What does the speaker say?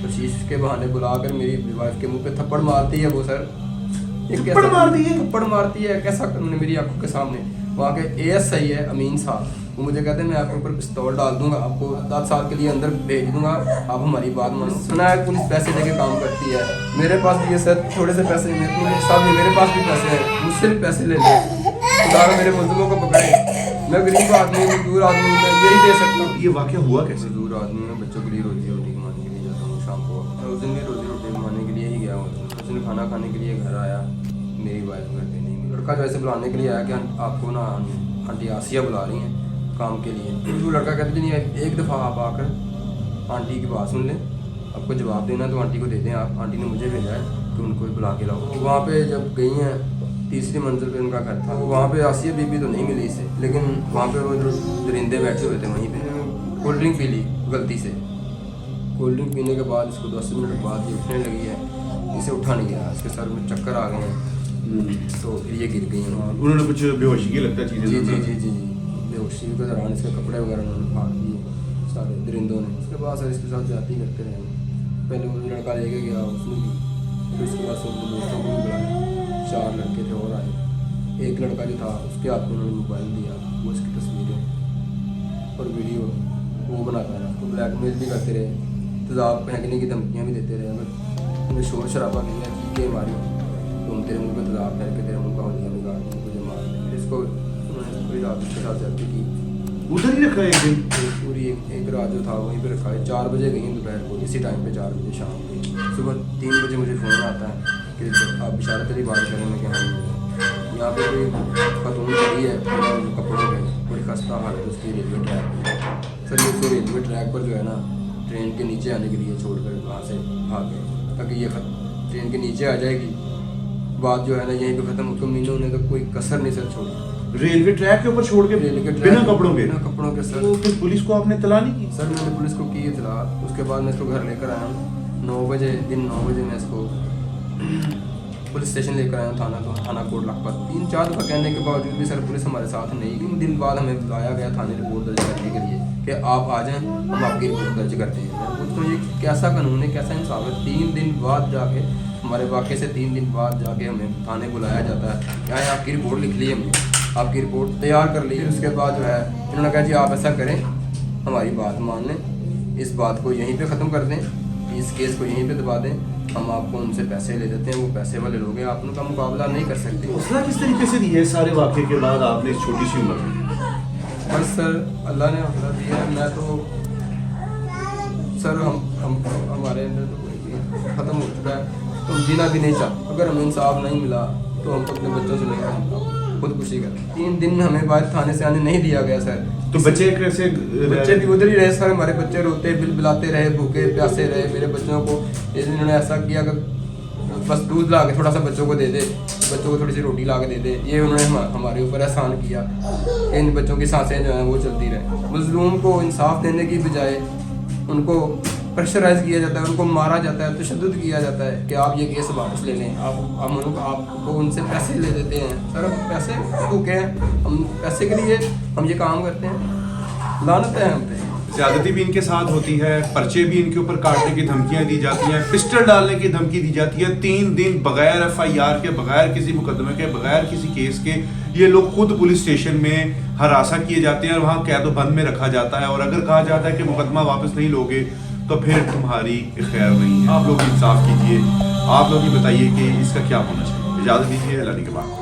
कशिश के बहाने बुलाकर मेरी वाइफ के मुंह पे थप्पड़ मारती है वो सर। थप्पड़ मारती है? थप्पड़ मारती है, कैसा कानून है मेरी आंखों के सामने। वहाँ के एएसआई है अमीन साहब, वो मुझे कहते हैं मैं आपके ऊपर पिस्तौल डाल दूंगा, आपको 10 साल के लिए अंदर भेज दूंगा, आप हमारी बात मानो। सुना है पुलिस पैसे देके काम करती है, मेरे पास भी ये सर थोड़े से पैसे मेरे पास भी पैसे हैं, मुझसे भी पैसे ले लें, खुदा मेरे मुल्ज़िमों को पकड़े। मैं गरीब आदमी हूँ, मजदूर आदमी हूँ, मैं यही दे सकता हूँ। ये वाकया हुआ कैसे? मजदूर आदमी हूँ, बच्चों के लिए रोजी रोटी कमाने के लिए जाता हूँ शाम को। मैं उस दिन भी रोजी रोटी कमाने के लिए ही गया हूँ। उस दिन खाना खाने के लिए घर आया, मेरी वाइफ घर पे नहीं मिली। लड़का जो ऐसे बुलाने के लिए आया कि आपको ना आंटी आसिया बुला रही हैं काम के लिए। वो लड़का कहते नहीं, एक दफ़ा आप आकर आंटी की बात सुन लें, आपको जवाब देना तो आंटी को दे दें आप। आंटी ने मुझे भेजा है कि उनको बुला के लाओ। वहाँ पे जब गई हैं, तीसरी मंजिल पे उनका घर था, वहाँ पे आसिया बीबी तो नहीं मिली इसे, लेकिन वहाँ पे वो जो दरिंदे बैठे हुए थे वहीं पे कोल्ड ड्रिंक पी ली गलती से। कोल्ड ड्रिंक पीने के बाद इसको 10 मिनट बाद ये उठने लगी है, इसे उठा नहीं गया, इसके सर में चक्कर आ गए हैं, तो फिर ये गिर गई हैं। उन्होंने कुछ बेहोशी की लगता है चीज़ें? जी जी जी जी जी बेहोशी के दौरान इसके कपड़े वगैरह उन्होंने फाड़ दिए सारे दरिंदों ने। उसके बाद सर इसके साथ जाती करते रहे। पहले वो लड़का लेके गया, उसने भी, फिर उसके बाद उनके दोस्तों को भी बुलाया, 4 लड़के थे और आए। एक लड़का जो था उसके हाथ में उन्होंने मोबाइल दिया, वो इसकी तस्वीरें और वीडियो वो बनाता रहा, उसको ब्लैकमेल भी करते रहे, तेज़ाब फेंकने की धमकियाँ भी देते रहे। अगर उन्हें शोर शराबा किया, चीखें मारी, तुम तेरे मुँह पे तेज़ाब फेंक के तेरे मुँह का होलिया बिगाड़ दूँ, तुझे मार दें। इसको उन्होंने पूरी रात उसके साथ जाती की, उधर ही रखा है एक दिन? पूरी एक रात जो था वहीं पे रखा है। 4 बजे गई दोपहर को, इसी टाइम पे 4 बजे शाम को। सुबह 3 बजे मुझे फ़ोन आता है कि आप बिशारत अली बात करें। मैं क्या यहाँ पे कोई खतून खड़ी है कपड़ों पे, बड़ी खस्ता हालत उसकी रेलवे ट्रैक पर। सर ये उसको रेलवे ट्रैक पर जो है ना ट्रेन के नीचे आने के लिए छोड़कर वहाँ से भाग गए, ताकि ये ट्रेन के नीचे आ जाएगी, बात जो है ना यहीं पे ख़त्म। उसको मीनों ने तो कोई कसर नहीं सर छोड़ी। रेलवे ट्रैक के ऊपर छोड़ के? बिना कपड़ों के? बिना कपड़ों के सर। तो फिर पुलिस को आपने इत्तला नहीं की? सर मैंने पुलिस को की इत्तला। उसके बाद मैं इसको घर लेकर आया हूँ 9 बजे, दिन 9 बजे मैं इसको पुलिस स्टेशन लेकर आया हूँ, थाना कोट लखपत। 3-4 दफ़ा कहने के बावजूद भी सर पुलिस हमारे साथ नहीं। 3 दिन बाद हमें बुलाया गया थाने रिपोर्ट दर्ज करने के लिए कि आप आ जाएं, हम आपकी रिपोर्ट दर्ज करते हैं। मैं पूछता हूँ ये कैसा कानून है, कैसा इंसाफ है? 3 दिन बाद जाके, हमारे वाक़े से 3 दिन बाद जाके हमें थाने बुलाया जाता है, यहाँ आपकी रिपोर्ट लिख ली, हमने आपकी रिपोर्ट तैयार कर ली। उसके बाद जो है इन्होंने कहा जी आप ऐसा करें, हमारी बात मान लें, इस बात को यहीं पे ख़त्म कर दें, इस केस को यहीं पे दबा दें, हम आपको उनसे पैसे ले देते हैं, वो पैसे वाले लोग हैं, आप उनका मुकाबला नहीं कर सकते। हौसला किस तरीके से दिया है सारे वाक़े के बाद आपने इस छोटी सी उम्र में? बस सर अल्लाह ने हौसला दिया है। मैं तो सर हम हमारे अंदर तो कोई ख़त्म हो चुका है, तो हम जीना भी नहीं चाहते। अगर हमें इंसाफ नहीं मिला तो हम तो अपने बच्चों से लेकर खुदकुशी कर। 3 दिन हमें बाद थाने से आने नहीं दिया गया सर। तो बच्चे कैसे? बच्चे भी उधर ही रहे सर, हमारे बच्चे रोते बिलबिलाते रहे, भूखे प्यासे रहे। मेरे बच्चों को इन्होंने ऐसा किया कि बस दूध ला के थोड़ा सा बच्चों को दे दे, बच्चों को थोड़ी सी रोटी ला के दे दे, ये उन्होंने हमारे ऊपर एहसान किया कि इन बच्चों की सांसें जो हैं वो चलती रहे। मजलूम को इंसाफ देने की बजाय उनको प्रेशराइज किया जाता है, उनको मारा जाता है, तशद्दुद किया जाता है कि आप ये केस वापस ले लें, आपको उनसे पैसे ले देते हैं। सर हम पैसे भूखे हैं, हम पैसे के लिए हम ये काम करते हैं, लानत है हम पे। ज़्यादती भी इनके साथ होती है, पर्चे भी इनके ऊपर काटने की धमकियां दी जाती हैं, पिस्टल डालने की धमकी दी जाती है। 3 दिन बगैर FIR के, बगैर किसी मुकदमे के, बगैर किसी केस के ये लोग खुद पुलिस स्टेशन में हरासा किए जाते हैं और वहाँ कैदोबंद में रखा जाता है। और अगर कहा जाता है कि मुकदमा वापस नहीं लोगे तो फिर तुम्हारी खैर नहीं है। आप लोग इंसाफ कीजिए, आप लोग ही बताइए कि इसका क्या होना चाहिए। इजाज़त दीजिए, अल्लाह के बाद।